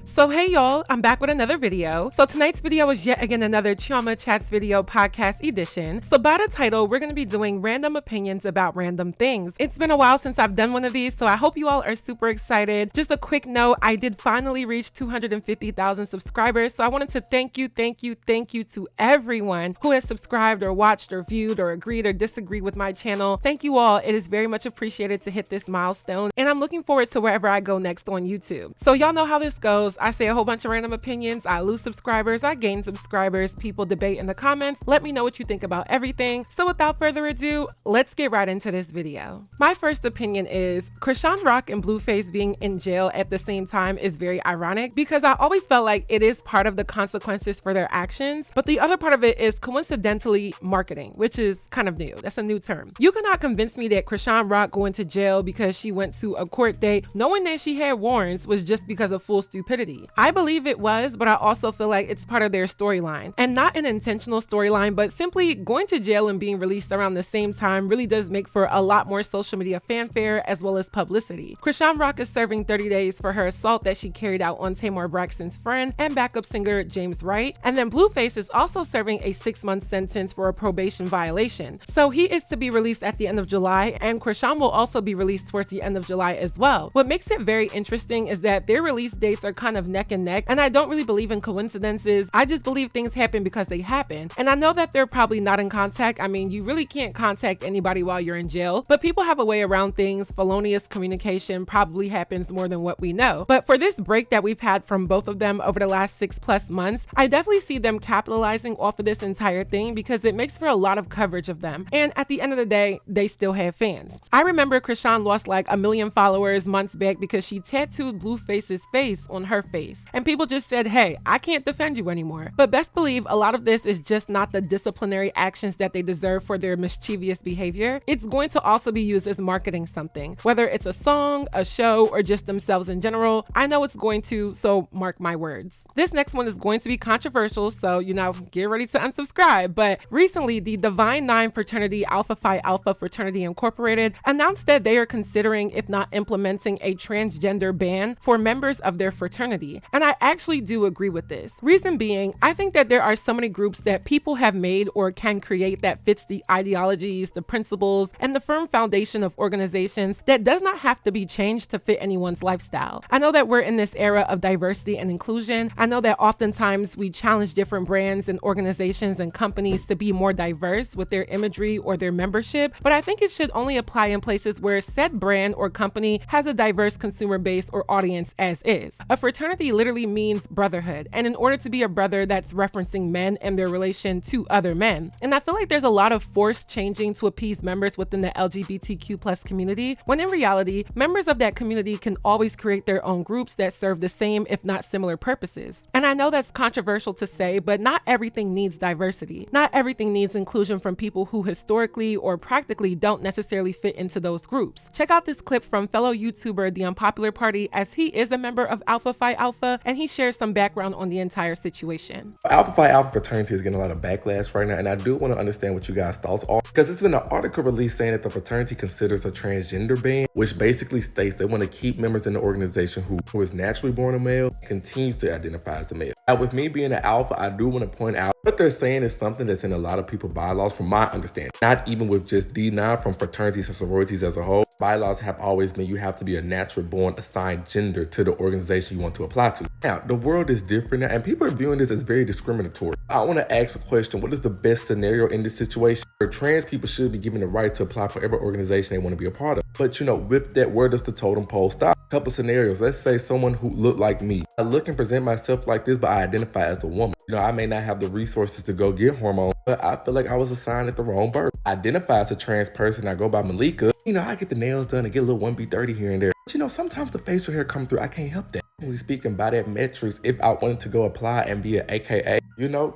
So hey y'all, I'm back with another video. So tonight's video is yet again another Chioma Chats video podcast edition. So by the title, we're going to be doing random opinions about random things. It's been a while since I've done one of these, so I hope you all are super excited. Just a quick note, I did finally reach 250,000 subscribers, so I wanted to thank you to everyone who has subscribed or watched or viewed or agreed or disagreed with my channel. Thank you all. It is very much appreciated to hit this milestone, and I'm looking forward to wherever I go next on YouTube. So y'all know how this goes. I say a whole bunch of random opinions, I lose subscribers, I gain subscribers, people debate in the comments. Let me know what you think about everything. So without further ado, let's get right into this video. My first opinion is Chrisean Rock and Blueface being in jail at the same time is very ironic, because I always felt like it is part of the consequences for their actions, but the other part of it is coincidentally marketing, which is kind of new. That's a new term. You cannot convince me that Chrisean Rock going to jail because she went to a court date knowing that she had warrants was just because of full stupidity. I believe it was, but I also feel like it's part of their storyline, and not an intentional storyline, but simply going to jail and being released around the same time really does make for a lot more social media fanfare as well as publicity. Chrisean Rock is serving 30 days for her assault that she carried out on Tamar Braxton's friend and backup singer James Wright, and then Blueface is also serving a 6-month sentence for a probation violation. So he is to be released at the end of July, and Chrisean will also be released towards the end of July as well. What makes it very interesting is that their release dates are kind of neck and neck, and I don't really believe in coincidences. I just believe things happen because they happen. And I know that they're probably not in contact. I mean, you really can't contact anybody while you're in jail, but people have a way around things. Felonious communication probably happens more than what we know. But for this break that we've had from both of them over the last 6+ months, I definitely see them capitalizing off of this entire thing because it makes for a lot of coverage of them. And at the end of the day, they still have fans. I remember Chrisean lost like 1 million followers months back because she tattooed Blueface's face on her face. And people just said, hey, I can't defend you anymore. But best believe a lot of this is just not the disciplinary actions that they deserve for their mischievous behavior. It's going to also be used as marketing something, whether it's a song, a show, or just themselves in general. I know it's going to, so mark my words. This next one is going to be controversial, so get ready to unsubscribe. But recently, the Divine Nine fraternity Alpha Phi Alpha Fraternity Incorporated announced that they are considering, if not implementing, a transgender ban for members of their fraternity. And I actually do agree with this. Reason being, I think that there are so many groups that people have made or can create that fits the ideologies, the principles, and the firm foundation of organizations that does not have to be changed to fit anyone's lifestyle. I know that we're in this era of diversity and inclusion. I know that oftentimes we challenge different brands and organizations and companies to be more diverse with their imagery or their membership, but I think it should only apply in places where said brand or company has a diverse consumer base or audience as is. A fraternity literally means brotherhood, and in order to be a brother, that's referencing men and their relation to other men. And I feel like there's a lot of forced changing to appease members within the LGBTQ+ community, when in reality, members of that community can always create their own groups that serve the same, if not similar purposes. And I know that's controversial to say, but not everything needs diversity. Not everything needs inclusion from people who historically or practically don't necessarily fit into those groups. Check out this clip from fellow YouTuber The Unpopular Party, as he is a member of Alpha Phi Alpha, and he shares some background on the entire situation. Alpha Phi Alpha fraternity is getting a lot of backlash right now, and I do want to understand what you guys' thoughts are, because it's been an article released saying that the fraternity considers a transgender ban, which basically states they want to keep members in the organization who is naturally born a male and continues to identify as a male. Now, with me being an alpha, I do want to point out what they're saying is something that's in a lot of people's bylaws, from my understanding. Not even with just D9, from fraternities and sororities as a whole. Bylaws have always been you have to be a natural born assigned gender to the organization you want to apply to. Now, the world is different now, and people are viewing this as very discriminatory. I want to ask a question. What is the best scenario in this situation where trans people should be given the right to apply for every organization they want to be a part of? But with that, where does the totem pole stop? Couple scenarios. Let's say someone who looked like me. I look and present myself like this, but I identify as a woman. I may not have the resources to go get hormones, but I feel like I was assigned at the wrong birth. I identify as a trans person. I go by Malika. I get the nails done and get a little 1B30 here and there. But sometimes the facial hair come through. I can't help that. Speaking by that metrics, if I wanted to go apply and be an AKA,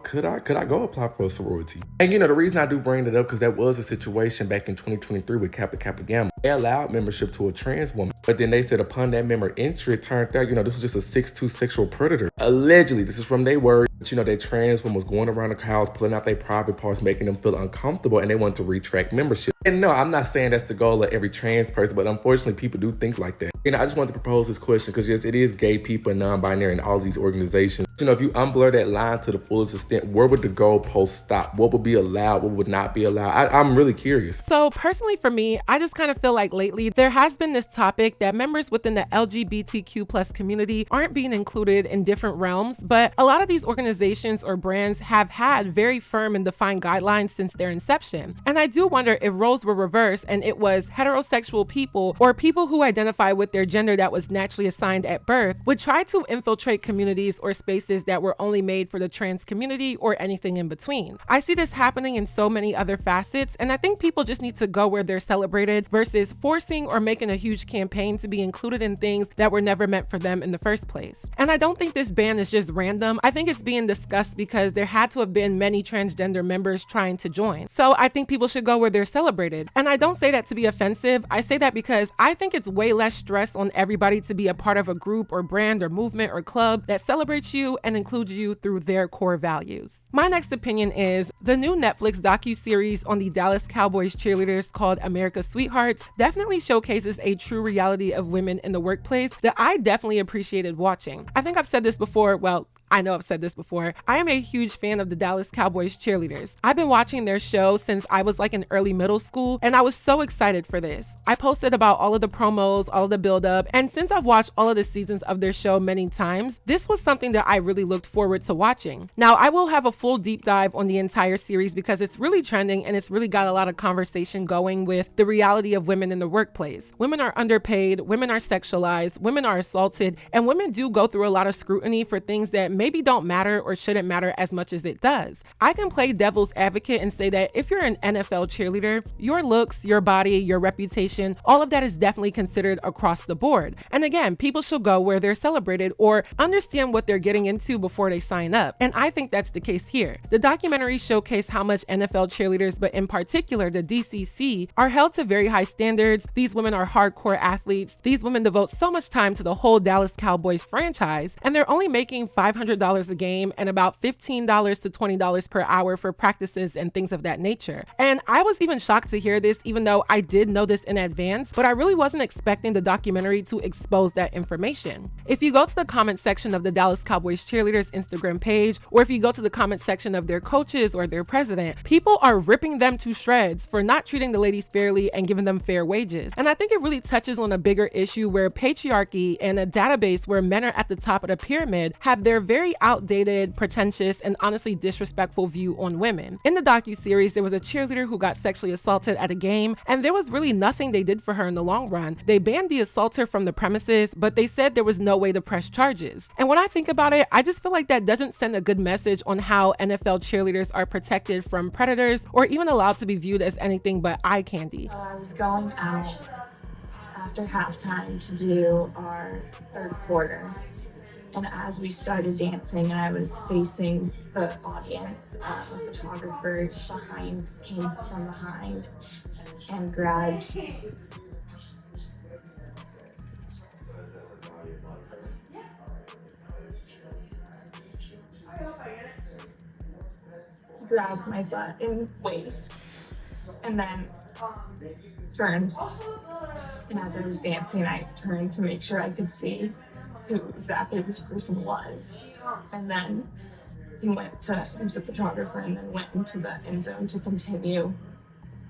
could I go apply for a sorority? And the reason I do bring it up, because that was a situation back in 2023 with Kappa Kappa Gamma. They allowed membership to a trans woman, but then they said upon that member entry, it turned out, this was just a 6'2" sexual predator. Allegedly, this is from their word. That trans woman was going around the house, pulling out their private parts, making them feel uncomfortable, and they wanted to retract membership. And no, I'm not saying that's the goal of every trans person, but unfortunately, people do think like that. And I just wanted to propose this question because yes, it is gay people and non-binary in all these organizations. You know, if you unblur that line to the fullest extent, where would the goalpost stop? What would be allowed? What would not be allowed? I'm really curious. So personally for me, I just kind of feel like lately there has been this topic that members within the LGBTQ plus community aren't being included in different realms, but a lot of these organizations or brands have had very firm and defined guidelines since their inception. And I do wonder if roles were reversed and it was heterosexual people or people who identify with their gender that was naturally assigned at birth would try to infiltrate communities or spaces that were only made for the trans community or anything in between. I see this happening in so many other facets, and I think people just need to go where they're celebrated versus forcing or making a huge campaign to be included in things that were never meant for them in the first place. And I don't think this ban is just random. I think it's being discussed because there had to have been many transgender members trying to join. So I think people should go where they're celebrated. And I don't say that to be offensive. I say that because I think it's way less stress on everybody to be a part of a group or brand or movement or club that celebrates you and includes you through their core values. My next opinion is the new Netflix docu-series on the Dallas Cowboys cheerleaders called America's Sweethearts definitely showcases a true reality of women in the workplace that I definitely appreciated watching. I think I've said this before, well, I know I've said this before. I am a huge fan of the Dallas Cowboys cheerleaders. I've been watching their show since I was like in early middle school, and I was so excited for this. I posted about all of the promos, all of the build-up, and since I've watched all of the seasons of their show many times, this was something that I really looked forward to watching. Now, I will have a full deep dive on the entire series because it's really trending and it's really got a lot of conversation going with the reality of women in the workplace. Women are underpaid, women are sexualized, women are assaulted, and women do go through a lot of scrutiny for things that maybe don't matter or shouldn't matter as much as it does. I can play devil's advocate and say that if you're an NFL cheerleader, your looks, your body, your reputation, all of that is definitely considered across the board. And again, people should go where they're celebrated or understand what they're getting into before they sign up. And I think that's the case here. The documentary showcased how much NFL cheerleaders, but in particular the DCC, are held to very high standards. These women are hardcore athletes. These women devote so much time to the whole Dallas Cowboys franchise, and they're only making $500 a game and about $15 to $20 per hour for practices and things of that nature. And I was even shocked to hear this, even though I did know this in advance, but I really wasn't expecting the documentary to expose that information. If you go to the comment section of the Dallas Cowboys cheerleaders Instagram page, or if you go to the comment section of their coaches or their president, people are ripping them to shreds for not treating the ladies fairly and giving them fair wages. And I think it really touches on a bigger issue where patriarchy and a database where men are at the top of the pyramid have their very outdated, pretentious, and honestly disrespectful view on women. In the docuseries, there was a cheerleader who got sexually assaulted at a game, and there was really nothing they did for her in the long run. They banned the assaulter from the premises, but they said there was no way to press charges. And when I think about it, I just feel like that doesn't send a good message on how NFL cheerleaders are protected from predators or even allowed to be viewed as anything but eye candy. I was going out after halftime to do our third quarter. And as we started dancing and I was facing the audience, a photographer came from behind and grabbed he grabbed my butt and waist and then turned. And as I was dancing, I turned to make sure I could see who exactly this person was. And then he was a photographer, and then went into the end zone to continue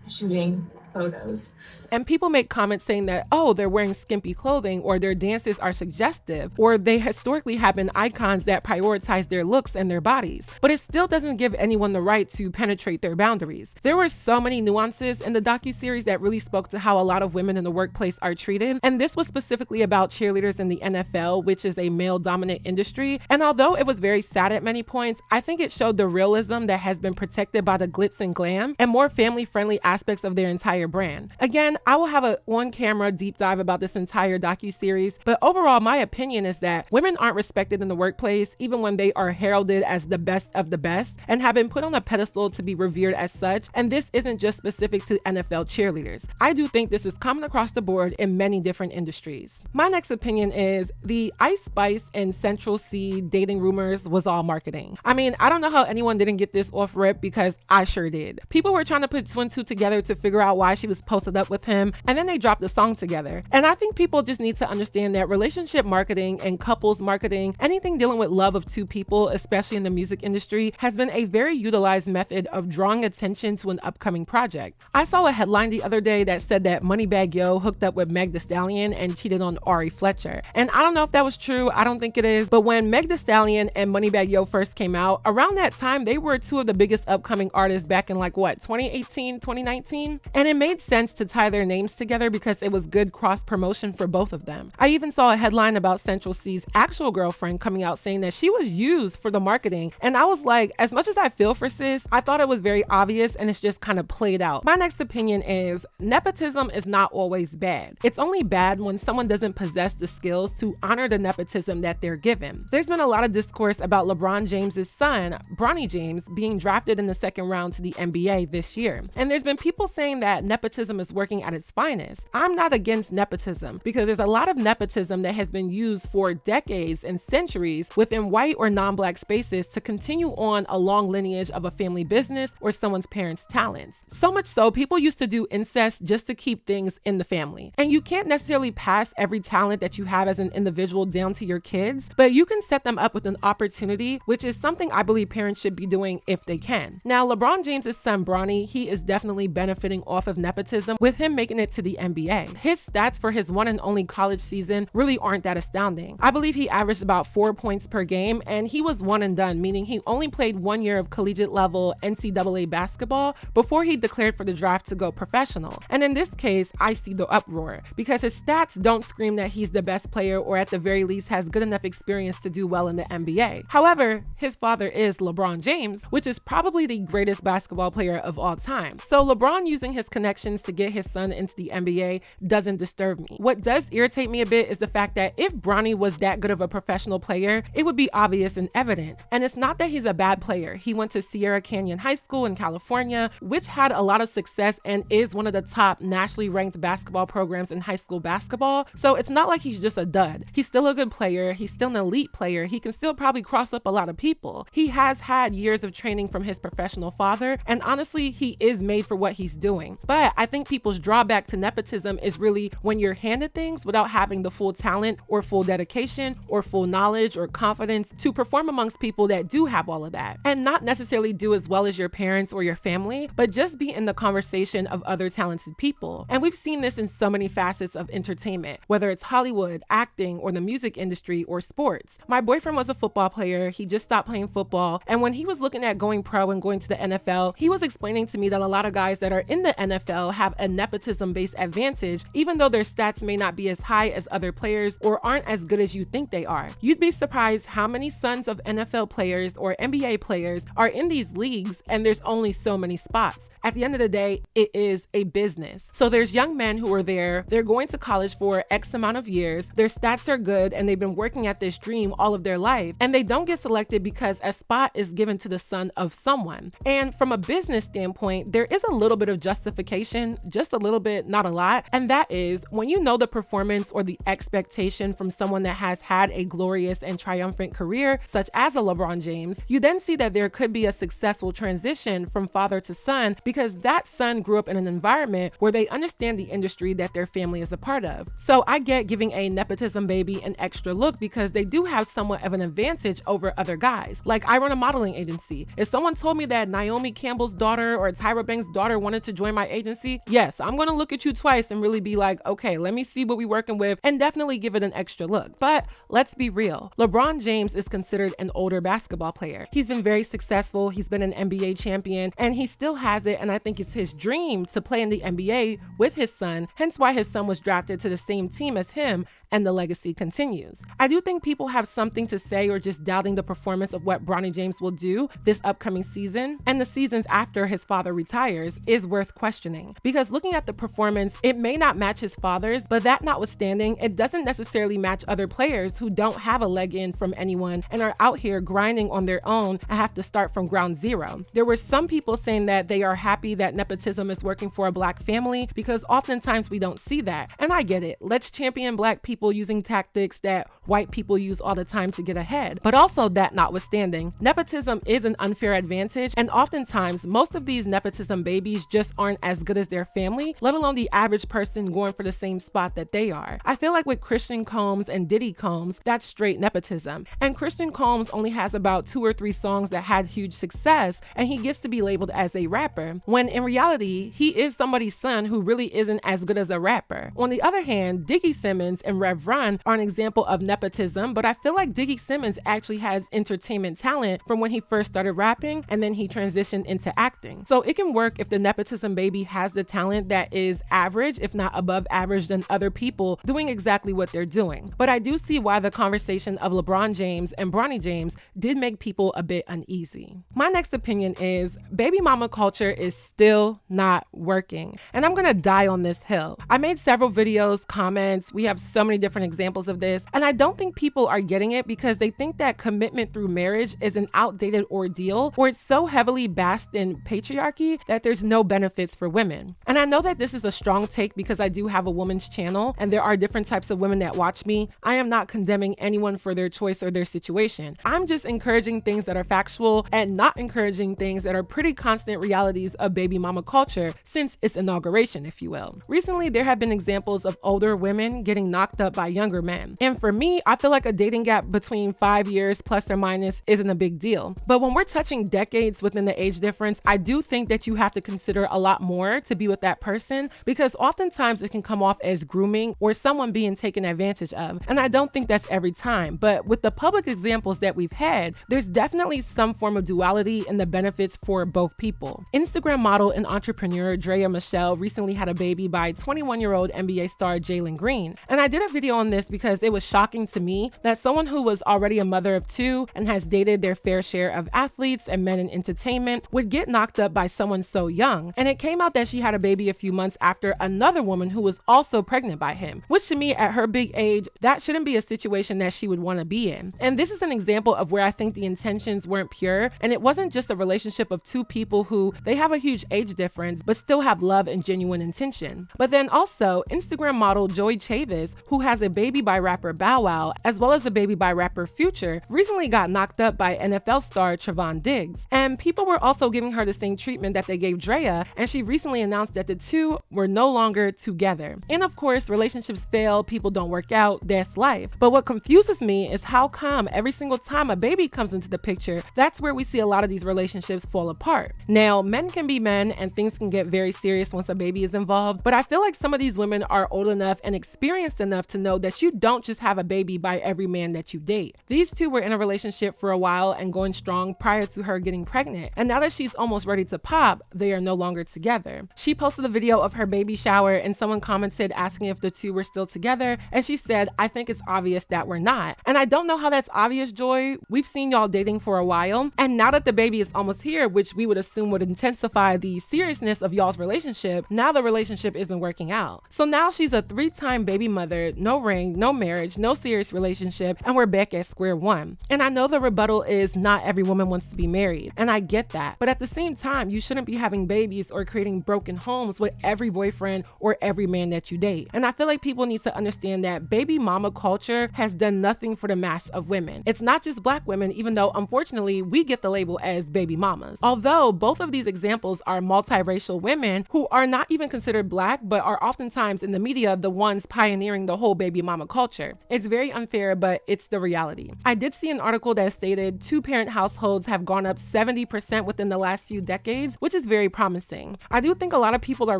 shooting photos. And people make comments saying that, oh, they're wearing skimpy clothing, or their dances are suggestive, or they historically have been icons that prioritize their looks and their bodies. But it still doesn't give anyone the right to penetrate their boundaries. There were so many nuances in the docuseries that really spoke to how a lot of women in the workplace are treated. And this was specifically about cheerleaders in the NFL, which is a male-dominant industry. And although it was very sad at many points, I think it showed the realism that has been protected by the glitz and glam and more family-friendly aspects of their entire brand. Again, I will have an on-camera deep dive about this entire docuseries, but overall, my opinion is that women aren't respected in the workplace, even when they are heralded as the best of the best and have been put on a pedestal to be revered as such. And this isn't just specific to NFL cheerleaders. I do think this is common across the board in many different industries. My next opinion is the Ice Spice and Central C dating rumors was all marketing. I mean, I don't know how anyone didn't get this off rip because I sure did. People were trying to put two and two together to figure out why she was posted up with with him, and then they dropped a song together. And I think people just need to understand that relationship marketing and couples marketing, anything dealing with love of two people, especially in the music industry, has been a very utilized method of drawing attention to an upcoming project. I saw a headline the other day that said that Moneybagg Yo hooked up with Meg Thee Stallion and cheated on Ari Fletcher. And I don't know if that was true, I don't think it is, but when Meg Thee Stallion and Moneybagg Yo first came out, around that time they were two of the biggest upcoming artists back in 2018, 2019? And it made sense to tie their names together because it was good cross promotion for both of them. I even saw a headline about Central C's actual girlfriend coming out saying that she was used for the marketing, and I was like, as much as I feel for sis, I thought it was very obvious and it's just kind of played out. My next opinion is nepotism is not always bad. It's only bad when someone doesn't possess the skills to honor the nepotism that they're given. There's been a lot of discourse about LeBron James's son, Bronny James, being drafted in the second round to the NBA this year. And there's been people saying that nepotism is working at its finest. I'm not against nepotism because there's a lot of nepotism that has been used for decades and centuries within white or non-black spaces to continue on a long lineage of a family business or someone's parents' talents. So much so, people used to do incest just to keep things in the family. And you can't necessarily pass every talent that you have as an individual down to your kids, but you can set them up with an opportunity, which is something I believe parents should be doing if they can. Now, LeBron James's son, Bronny, he is definitely benefiting off of nepotism with him making it to the NBA. His stats for his one and only college season really aren't that astounding. I believe he averaged about 4 points per game, and he was one and done, meaning he only played 1 year of collegiate level NCAA basketball before he declared for the draft to go professional. And in this case, I see the uproar because his stats don't scream that he's the best player or at the very least has good enough experience to do well in the NBA. However, his father is LeBron James, which is probably the greatest basketball player of all time. So LeBron using his connections to get his son into the NBA doesn't disturb me. What does irritate me a bit is the fact that if Bronny was that good of a professional player, it would be obvious and evident. And it's not that he's a bad player. He went to Sierra Canyon High School in California, which had a lot of success and is one of the top nationally ranked basketball programs in high school basketball. So it's not like he's just a dud. He's still a good player. He's still an elite player. He can still probably cross up a lot of people. He has had years of training from his professional father, and honestly, he is made for what he's doing. But I think people's drawback to nepotism is really when you're handed things without having the full talent or full dedication or full knowledge or confidence to perform amongst people that do have all of that, and not necessarily do as well as your parents or your family, but just be in the conversation of other talented people. And we've seen this in so many facets of entertainment, whether it's Hollywood, acting, or the music industry or sports. My boyfriend was a football player. He just stopped playing football, and when he was looking at going pro and going to the NFL, he was explaining to me that a lot of guys that are in the NFL have a nepotism-based advantage, even though their stats may not be as high as other players or aren't as good as you think they are. You'd be surprised how many sons of NFL players or NBA players are in these leagues, and there's only so many spots. At the end of the day, it is a business. So there's young men who are there, they're going to college for X amount of years, their stats are good, and they've been working at this dream all of their life, and they don't get selected because a spot is given to the son of someone. And from a business standpoint, there is a little bit of justification, just a little bit, not a lot, and that is when you know the performance or the expectation from someone that has had a glorious and triumphant career, such as a LeBron James, you then see that there could be a successful transition from father to son because that son grew up in an environment where they understand the industry that their family is a part of. So I get giving a nepotism baby an extra look because they do have somewhat of an advantage over other guys. Like, I run a modeling agency. If someone told me that Naomi Campbell's daughter or Tyra Banks' daughter wanted to join my agency, yes, I'm gonna look at you twice and really be like, okay, let me see what we're working with, and definitely give it an extra look. But let's be real. LeBron James is considered an older basketball player. He's been very successful. He's been an NBA champion, and he still has it, and I think it's his dream to play in the NBA with his son, hence why his son was drafted to the same team as him, and the legacy continues. I do think people have something to say or just doubting the performance of what Bronny James will do this upcoming season and the seasons after his father retires is worth questioning. Because looking at the performance, it may not match his father's, but that notwithstanding, it doesn't necessarily match other players who don't have a leg in from anyone and are out here grinding on their own and have to start from ground zero. There were some people saying that they are happy that nepotism is working for a black family because oftentimes we don't see that. And I get it. Let's champion black people using tactics that white people use all the time to get ahead. But also, that notwithstanding, nepotism is an unfair advantage, and oftentimes most of these nepotism babies just aren't as good as their family me, let alone the average person going for the same spot that they are. I feel like with Christian Combs and Diddy Combs, that's straight nepotism. And Christian Combs only has about 2 or 3 songs that had huge success, and he gets to be labeled as a rapper, when in reality, he is somebody's son who really isn't as good as a rapper. On the other hand, Diggy Simmons and Rev Run are an example of nepotism, but I feel like Diggy Simmons actually has entertainment talent from when he first started rapping, and then he transitioned into acting. So it can work if the nepotism baby has the talent that is average, if not above average, than other people doing exactly what they're doing. But I do see why the conversation of LeBron James and Bronny James did make people a bit uneasy. My next opinion is baby mama culture is still not working, and I'm gonna die on this hill. I made several videos, comments, we have so many different examples of this, and I don't think people are getting it because they think that commitment through marriage is an outdated ordeal, or it's so heavily basked in patriarchy that there's no benefits for women. And I know that this is a strong take because I do have a woman's channel and there are different types of women that watch me. I am not condemning anyone for their choice or their situation. I'm just encouraging things that are factual and not encouraging things that are pretty constant realities of baby mama culture since its inauguration, if you will. Recently, there have been examples of older women getting knocked up by younger men. And for me, I feel like a dating gap between 5 years plus or minus isn't a big deal. But when we're touching decades within the age difference, I do think that you have to consider a lot more to be with that person, because oftentimes it can come off as grooming or someone being taken advantage of. And I don't think that's every time, but with the public examples that we've had, there's definitely some form of duality in the benefits for both people. Instagram model and entrepreneur Drea Michelle recently had a baby by 21-year-old NBA star Jalen Green. And I did a video on this because it was shocking to me that someone who was already a mother of 2 and has dated their fair share of athletes and men in entertainment would get knocked up by someone so young. And it came out that she had a baby a few months after another woman who was also pregnant by him, which to me at her big age, that shouldn't be a situation that she would want to be in. And this is an example of where I think the intentions weren't pure, and it wasn't just a relationship of 2 people who they have a huge age difference but still have love and genuine intention. But then also Instagram model Joie Chavis, who has a baby by rapper Bow Wow as well as a baby by rapper Future, recently got knocked up by NFL star Trevon Diggs. And people were also giving her the same treatment that they gave Drea, and she recently announced that the 2 were no longer together. And of course, relationships fail, people don't work out, that's life. But what confuses me is how come every single time a baby comes into the picture, that's where we see a lot of these relationships fall apart. Now, men can be men and things can get very serious once a baby is involved, but I feel like some of these women are old enough and experienced enough to know that you don't just have a baby by every man that you date. These 2 were in a relationship for a while and going strong prior to her getting pregnant, and now that she's almost ready to pop, they are no longer together. She posted a video of her baby shower and someone commented asking if the 2 were still together, and she said, "I think it's obvious that we're not." And I don't know how that's obvious, Joy. We've seen y'all dating for a while, and now that the baby is almost here, which we would assume would intensify the seriousness of y'all's relationship, now the relationship isn't working out. So now she's a 3-time baby mother, no ring, no marriage, no serious relationship, and we're back at square one. And I know the rebuttal is not every woman wants to be married, and I get that, but at the same time, you shouldn't be having babies or creating broken homes with every boyfriend or every man that you date. And I feel like people need to understand that baby mama culture has done nothing for the mass of women. It's not just Black women, even though unfortunately we get the label as baby mamas. Although both of these examples are multiracial women who are not even considered Black, but are oftentimes in the media the ones pioneering the whole baby mama culture. It's very unfair, but it's the reality. I did see an article that stated 2-parent households have gone up 70% within the last few decades, which is very promising. I do think a lot of people are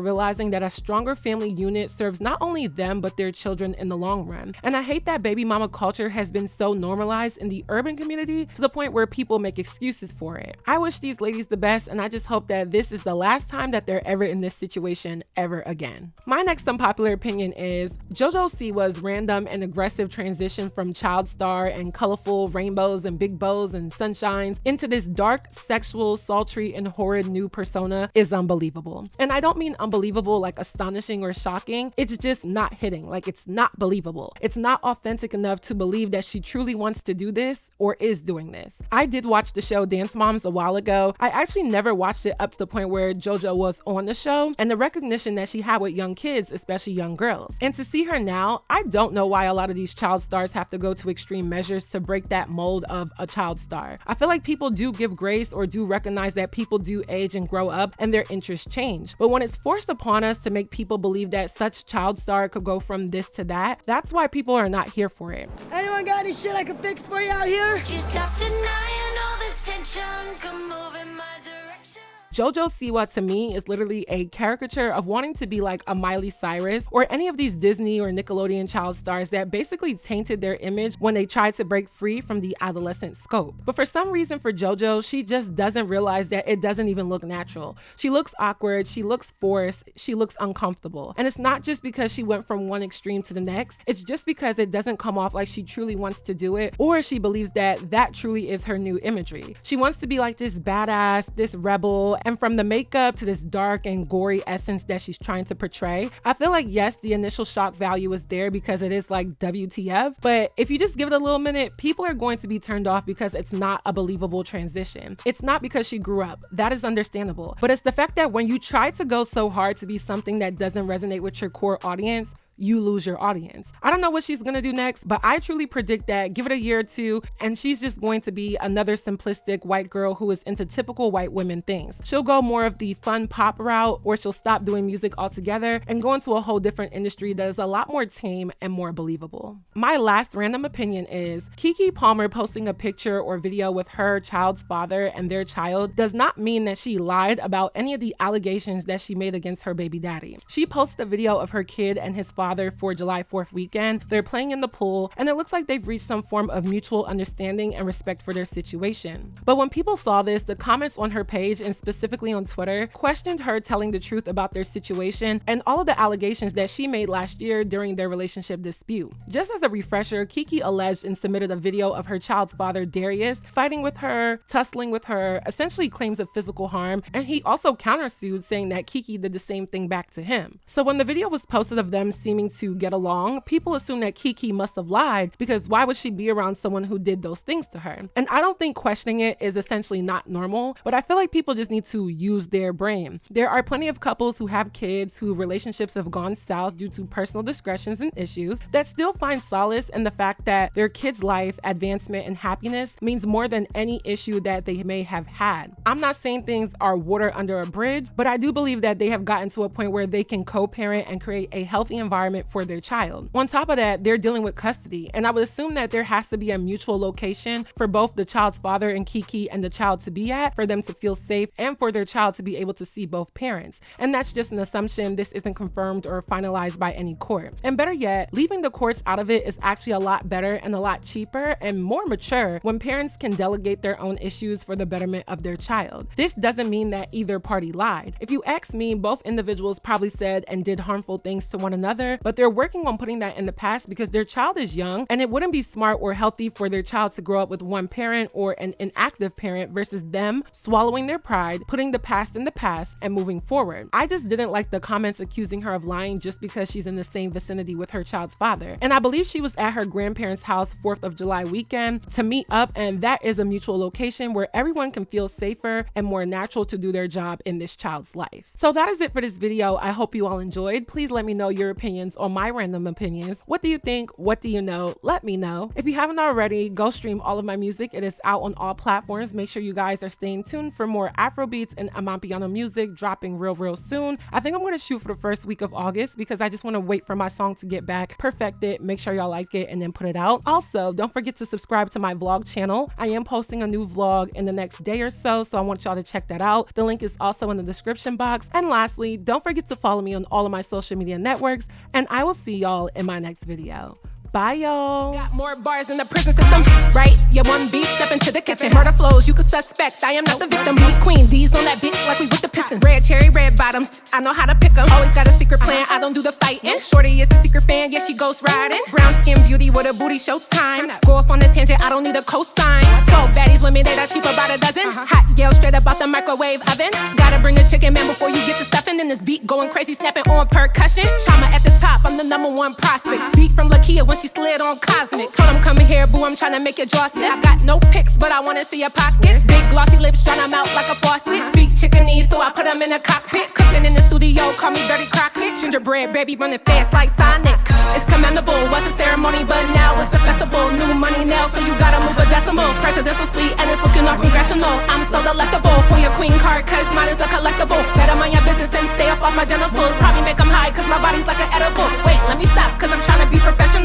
realizing that a stronger family unit serves not only them but their children in the long run. And I hate that baby mama culture has been so normalized in the urban community to the point where people make excuses for it. I wish these ladies the best, and I just hope that this is the last time that they're ever in this situation ever again. My next unpopular opinion is JoJo Siwa's random and aggressive transition from child star and colorful rainbows and big bows and sunshines into this dark, sexual, sultry, and horrid new persona is unbelievable. And I don't mean unbelievable like astonishing or shocking, it's just not hitting, like it's not believable. It's not authentic enough to believe that she truly wants to do this or is doing this. I did watch the show Dance Moms a while ago. I actually never watched it up to the point where JoJo was on the show, and the recognition that she had with young kids, especially young girls. And to see her now, I don't know why a lot of these child stars have to go to extreme measures to break that mold of a child star. I feel like people do give grace or do recognize that people do age and grow up and their interests change. But when it's forced pushed upon us to make people believe that such child star could go from this to that. That's why people are not here for it. Anyone got any shit I can fix for you out here? You stop denying all this tension, come move in my direction. JoJo Siwa to me is literally a caricature of wanting to be like a Miley Cyrus or any of these Disney or Nickelodeon child stars that basically tainted their image when they tried to break free from the adolescent scope. But for some reason for JoJo, she just doesn't realize that it doesn't even look natural. She looks awkward, she looks forced, she looks uncomfortable. And it's not just because she went from one extreme to the next, it's just because it doesn't come off like she truly wants to do it, or she believes that that truly is her new imagery. She wants to be like this badass, this rebel, and from the makeup to this dark and gory essence that she's trying to portray, I feel like yes, the initial shock value is there because it is like WTF, but if you just give it a little minute, people are going to be turned off because it's not a believable transition. It's not because she grew up. That is understandable. But it's the fact that when you try to go so hard to be something that doesn't resonate with your core audience, you lose your audience. I don't know what she's gonna do next, but I truly predict that give it a year or two and she's just going to be another simplistic white girl who is into typical white women things. She'll go more of the fun pop route, or she'll stop doing music altogether and go into a whole different industry that is a lot more tame and more believable. My last random opinion is KeKe Palmer posting a picture or video with her child's father and their child does not mean that she lied about any of the allegations that she made against her baby daddy. She posted a video of her kid and his father for July 4th weekend. They're playing in the pool and it looks like they've reached some form of mutual understanding and respect for their situation. But when people saw this, the comments on her page and specifically on Twitter questioned her telling the truth about their situation and all of the allegations that she made last year during their relationship dispute. Just as a refresher, KeKe alleged and submitted a video of her child's father Darius fighting with her, tussling with her, essentially claims of physical harm, and he also countersued saying that KeKe did the same thing back to him. So when the video was posted of them seeming to get along, people assume that KeKe must have lied because why would she be around someone who did those things to her? And I don't think questioning it is essentially not normal, but I feel like people just need to use their brain. There are plenty of couples who have kids whose relationships have gone south due to personal discretions and issues that still find solace in the fact that their kids' life, advancement, and happiness means more than any issue that they may have had. I'm not saying things are water under a bridge, but I do believe that they have gotten to a point where they can co-parent and create a healthy environment for their child. On top of that, they're dealing with custody, and I would assume that there has to be a mutual location for both the child's father and KeKe and the child to be at for them to feel safe and for their child to be able to see both parents. And that's just an assumption. This isn't confirmed or finalized by any court. And better yet, leaving the courts out of it is actually a lot better and a lot cheaper and more mature when parents can delegate their own issues for the betterment of their child. This doesn't mean that either party lied. If you ask me, both individuals probably said and did harmful things to one another, but they're working on putting that in the past because their child is young and it wouldn't be smart or healthy for their child to grow up with one parent or an inactive parent versus them swallowing their pride, putting the past in the past and moving forward. I just didn't like the comments accusing her of lying just because she's in the same vicinity with her child's father. And I believe she was at her grandparents' house 4th of July weekend to meet up, and that is a mutual location where everyone can feel safer and more natural to do their job in this child's life. So that is it for this video. I hope you all enjoyed. Please let me know your opinions on my random opinions. What do you think? What do you know? Let me know. If you haven't already, go stream all of my music. It is out on all platforms. Make sure you guys are staying tuned for more Afrobeats and Amapiano music dropping real soon. I think I'm going to shoot for the first week of August because I just want to wait for my song to get back, perfect it, make sure y'all like it, and then put it out. Also, don't forget to subscribe to my vlog channel. I am posting a new vlog in the next day or so I want y'all to check that out. The link is also in the description box. And lastly, don't forget to follow me on all of my social media networks, and I will see y'all in my next video. Bye, y'all. Got more bars in the prison system, right? Yeah, one beef, step into the kitchen. Murder flows, you could suspect. I am not the victim. Beat queen, D's on that bitch like we with the Pistons. Red cherry, red bottoms. I know how to pick 'em. Always got a secret plan. I don't do the fighting. Shorty is a secret fan. Yeah, she ghost riding. Brown skin beauty with a booty showtime. Go off on a tangent. I don't need a cosign. So baddies women that are cheap about a dozen. Hot girl straight up out the microwave oven. Gotta bring a chicken man before you get the stuffing. And this beat going crazy, snapping on percussion. Chioma at the top. I'm the #1 prospect. Beat from Lakia when she slid on Cosmic. Told him come here, boo, I'm tryna make your jaw stiff. I got no pics, but I wanna see your pockets. Big glossy lips, tryna melt like a faucet. Speak chickenese, so I put them in a cockpit. Cooking in the studio, call me Dirty Crockett. Gingerbread baby running fast like Sonic. It's commendable, was a ceremony, but now it's a festival. New money now, so you gotta move a decimal. Fresh presidential suite and it's looking all congressional. I'm so delectable. Pull your queen card, cause mine is a collectible. Better mind your business and stay off my genitals. Probably make them high, cause my body's like an edible. Wait, let me stop, cause I'm trying to be professional.